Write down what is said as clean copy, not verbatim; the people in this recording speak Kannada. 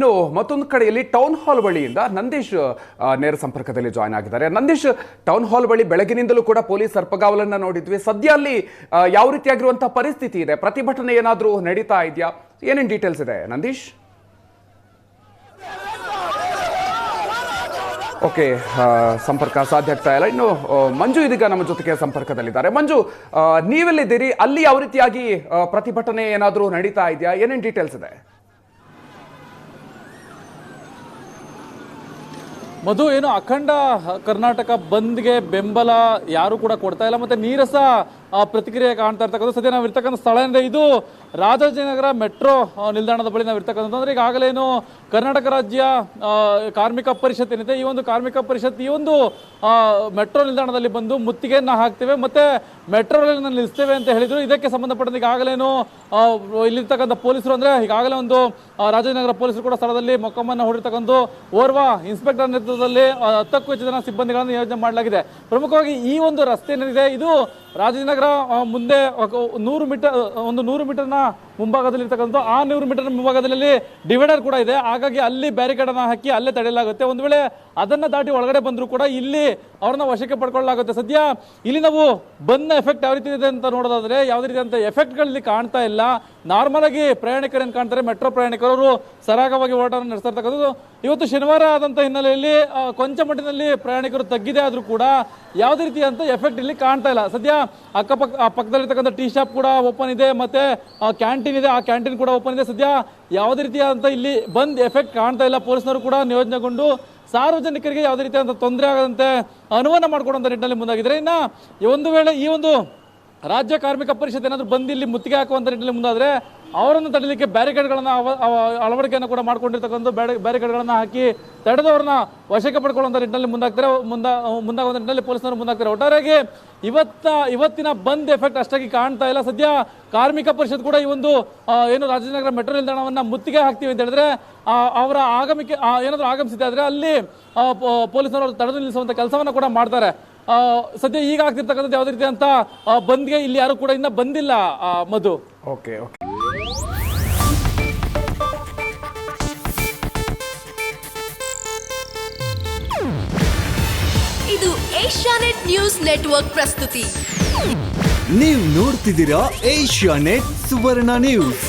ಇನ್ನು ಮತ್ತೊಂದು ಕಡೆಯಲ್ಲಿ ಟೌನ್ ಹಾಲ್ ಬಳಿಯಿಂದ ನಂದೀಶ್ ನೇರ ಸಂಪರ್ಕದಲ್ಲಿ ಜಾಯ್ನ್ ಆಗಿದ್ದಾರೆ. ನಂದೀಶ್, ಟೌನ್ ಹಾಲ್ ಬಳಿ ಬೆಳಗಿನಿಂದಲೂ ಕೂಡ ಪೊಲೀಸ್ ಸರ್ಪಗಾವಲನ್ನ ನೋಡಿದ್ವಿ. ಸದ್ಯ ಅಲ್ಲಿ ಯಾವ ರೀತಿಯಾಗಿರುವಂತಹ ಪರಿಸ್ಥಿತಿ ಇದೆ? ಪ್ರತಿಭಟನೆ ಏನಾದರೂ ನಡೀತಾ ಇದೆಯಾ? ಏನೇನು ಡೀಟೇಲ್ಸ್ ಇದೆ ನಂದೀಶ್? ಓಕೆ, ಸಂಪರ್ಕ ಸಾಧ್ಯ ಆಗ್ತಾ ಇಲ್ಲ. ಇನ್ನು ಮಂಜು ಇದೀಗ ನಮ್ಮ ಜೊತೆಗೆ ಸಂಪರ್ಕದಲ್ಲಿದ್ದಾರೆ. ಮಂಜು, ನೀವೆಲ್ಲಿದ್ದೀರಿ? ಅಲ್ಲಿ ಯಾವ ರೀತಿಯಾಗಿ ಪ್ರತಿಭಟನೆ ಏನಾದರೂ ನಡೀತಾ ಇದೆಯಾ? ಏನೇನು ಡೀಟೇಲ್ಸ್ ಇದೆ? ಮಧು, ಏನು ಅಖಂಡ ಕರ್ನಾಟಕ ಬಂದ್ಗೆ ಬೆಂಬಲ ಯಾರು ಕೂಡ ಕೊಡ್ತಾ ಇಲ್ಲ, ಮತ್ತೆ ನೀರಸ ಪ್ರತಿಕ್ರಿಯೆ ಕಾಣ್ತಾ ಇರ್ತಕ್ಕಂಥ. ಸದ್ಯ ನಾವು ಇರ್ತಕ್ಕಂಥ ಸ್ಥಳ ಅಂದರೆ ಇದು ರಾಜಾಜಿನಗರ ಮೆಟ್ರೋ ನಿಲ್ದಾಣದ ಬಳಿ ನಾವು ಇರ್ತಕ್ಕಂಥದ್ದು. ಅಂದರೆ ಈಗಾಗಲೇನು ಕರ್ನಾಟಕ ರಾಜ್ಯ ಕಾರ್ಮಿಕ ಪರಿಷತ್ ಏನಿದೆ, ಈ ಒಂದು ಕಾರ್ಮಿಕ ಪರಿಷತ್ ಈ ಒಂದು ಮೆಟ್ರೋ ನಿಲ್ದಾಣದಲ್ಲಿ ಬಂದು ಮುತ್ತಿಗೆಯನ್ನು ಹಾಕ್ತೇವೆ ಮತ್ತೆ ಮೆಟ್ರೋ ರೈಲನ್ನು ನಿಲ್ಲಿಸ್ತೇವೆ ಅಂತ ಹೇಳಿದ್ರು. ಇದಕ್ಕೆ ಸಂಬಂಧಪಟ್ಟಂತೆ ಈಗಾಗಲೇನು ಇಲ್ಲಿರ್ತಕ್ಕಂಥ ಪೊಲೀಸರು, ಅಂದರೆ ಈಗಾಗಲೇ ಒಂದು ರಾಜಾಜಿನಗರ ಪೊಲೀಸರು ಕೂಡ ಸ್ಥಳದಲ್ಲಿ ಮೊಕ್ಕಮ್ಮನ್ನು ಹೂಡಿರ್ತಕ್ಕಂಥ ಓರ್ವ ಇನ್ಸ್ಪೆಕ್ಟರ್ ನೇತೃತ್ವದಲ್ಲಿ 10ಕ್ಕೂ ಹೆಚ್ಚು ಜನ ಸಿಬ್ಬಂದಿಗಳನ್ನು ನಿಯೋಜನೆ ಮಾಡಲಾಗಿದೆ. ಪ್ರಮುಖವಾಗಿ ಈ ಒಂದು ರಸ್ತೆ ಏನಿದೆ ಇದು ರಾಜಾಜಿನಗರ ಮುಂದೆ 100 ಮೀಟರ್ನ ಮುಂಭಾಗದಲ್ಲಿ ಇರ್ತಕ್ಕಂಥ ಆ 100 ಮೀಟರ್ ಮುಂಭಾಗದಲ್ಲಿ ಡಿವೈಡರ್ ಕೂಡ ಇದೆ. ಹಾಗಾಗಿ ಅಲ್ಲಿ ಬ್ಯಾರಿಕೇಡ್ ಅನ್ನು ಹಾಕಿ ಅಲ್ಲೇ ತಡೆಯಲಾಗುತ್ತೆ. ಒಂದು ವೇಳೆ ಅದನ್ನ ದಾಟಿ ಒಳಗಡೆ ಬಂದರೂ ಕೂಡ ಇಲ್ಲಿ ಅವ್ರನ್ನ ವಶಕ್ಕೆ ಪಡ್ಕೊಳ್ಳಲಾಗುತ್ತೆ. ಸದ್ಯ ಇಲ್ಲಿ ನಾವು ಬಂದ ಎಫೆಕ್ಟ್ ಯಾವ ರೀತಿ ಇದೆ ಅಂತ ನೋಡೋದಾದ್ರೆ ಯಾವುದೇ ರೀತಿಯಂತ ಎಫೆಕ್ಟ್ಗಳಲ್ಲಿ ಕಾಣ್ತಾ ಇಲ್ಲ. ನಾರ್ಮಲ್ ಆಗಿ ಪ್ರಯಾಣಿಕರು ಏನು ಕಾಣ್ತಾರೆ, ಮೆಟ್ರೋ ಪ್ರಯಾಣಿಕರು ಸರಾಗವಾಗಿ ಓಡಾಟ ನಡೆಸ್ತಾ ಇರ್ತಕ್ಕಂಥದ್ದು. ಇವತ್ತು ಶನಿವಾರ ಆದಂತ ಹಿನ್ನೆಲೆಯಲ್ಲಿ ಕೊಂಚ ಮಟ್ಟಿನಲ್ಲಿ ಪ್ರಯಾಣಿಕರು ತಗ್ಗಿದೆ ಆದ್ರೂ ಕೂಡ ಯಾವುದೇ ರೀತಿಯಂತ ಎಫೆಕ್ಟ್ ಇಲ್ಲಿ ಕಾಣ್ತಾ ಇಲ್ಲ. ಸದ್ಯ ಪಕ್ಕದಲ್ಲಿರ್ತಕ್ಕಂಥ ಟೀ ಶಾಪ್ ಕೂಡ ಓಪನ್ ಇದೆ, ಮತ್ತೆ ಕ್ಯಾಂಟೀನ್ ಇದೆ, ಆ ಕ್ಯಾಂಟೀನ್ ಕೂಡ ಓಪನ್ ಇದೆ. ಸದ್ಯ ಯಾವುದೇ ರೀತಿಯಾದಂತ ಇಲ್ಲಿ ಬಂದ್ ಎಫೆಕ್ಟ್ ಕಾಣ್ತಾ ಇಲ್ಲ. ಪೊಲೀಸರು ಕೂಡ ನಿಯೋಜನೆಗೊಂಡು ಸಾರ್ವಜನಿಕರಿಗೆ ಯಾವುದೇ ರೀತಿಯಾದಂಥ ತೊಂದರೆ ಆಗದಂತೆ ಅನುಮಾನ ಮಾಡಿಕೊಡುವಂಥ ನಿಟ್ಟಿನಲ್ಲಿ ಮುಂದಾಗಿದ್ದಾರೆ. ಇನ್ನು ಒಂದು ವೇಳೆ ಈ ಒಂದು ರಾಜ್ಯ ಕಾರ್ಮಿಕ ಪರಿಷತ್ ಏನಾದರೂ ಬಂದು ಇಲ್ಲಿ ಮುತ್ತಿಗೆ ಹಾಕುವಂಥ ನಿಟ್ಟಿನಲ್ಲಿ ಮುಂದಾದರೆ ಅವರನ್ನು ತಡೆಯಲಿಕ್ಕೆ ಬ್ಯಾರಿಕೇಡ್ಗಳನ್ನು ಅಳವಡಿಕೆಯನ್ನು ಕೂಡ ಮಾಡ್ಕೊಂಡಿರ್ತಕ್ಕಂಥ ಬ್ಯಾರಿಕೇಡ್ಗಳನ್ನು ಹಾಕಿ ತಡೆದವರನ್ನ ವಶಕ್ಕೆ ಪಡ್ಕೊಳ್ಳುವಂಥ ನಿಟ್ಟಿನಲ್ಲಿ ಮುಂದಾಗುವಂಥ ನಿಟ್ಟಿನಲ್ಲಿ ಪೊಲೀಸರು ಮುಂದಾಗ್ತಾರೆ. ಒಟ್ಟಾರೆಯಾಗಿ ಇವತ್ತಿನ ಬಂದ್ ಎಫೆಕ್ಟ್ ಅಷ್ಟಾಗಿ ಕಾಣ್ತಾ ಇಲ್ಲ. ಸದ್ಯ ಕಾರ್ಮಿಕ ಪರಿಷತ್ ಕೂಡ ಈ ಒಂದು ಏನು ರಾಜಾಜಿನಗರ ಮೆಟ್ರೋ ನಿಲ್ದಾಣವನ್ನು ಮುತ್ತಿಗೆ ಹಾಕ್ತೀವಿ ಅಂತ ಹೇಳಿದ್ರೆ ಅವರ ಏನಾದರೂ ಆಗಮಿಸಿದೆ ಆದರೆ ಅಲ್ಲಿ ಪೊಲೀಸರು ತಡೆದು ನಿಲ್ಲಿಸುವಂಥ ಕೆಲಸವನ್ನು ಕೂಡ ಮಾಡ್ತಾರೆ. ಸದ್ಯ ಈಗ ಆಗ್ತಿರ್ತಕ್ಕಂಥದ್ದು ಯಾವುದೇ ರೀತಿ ಅಂತ ಬಂದ್ಗೆ ಇಲ್ಲಿ ಯಾರು ಕೂಡ ಇನ್ನ ಬಂದಿಲ್ಲ ಮಧು. Okay okay. ಇದು ಏಷ್ಯಾನೆಟ್ ನ್ಯೂಸ್ ನೆಟ್ವರ್ಕ್ ಪ್ರಸ್ತುತಿ. ನೀವು ನೋಡ್ತಿದ್ದೀರಾ ಏಷ್ಯಾನೆಟ್ ಸುವರ್ಣ ನ್ಯೂಸ್.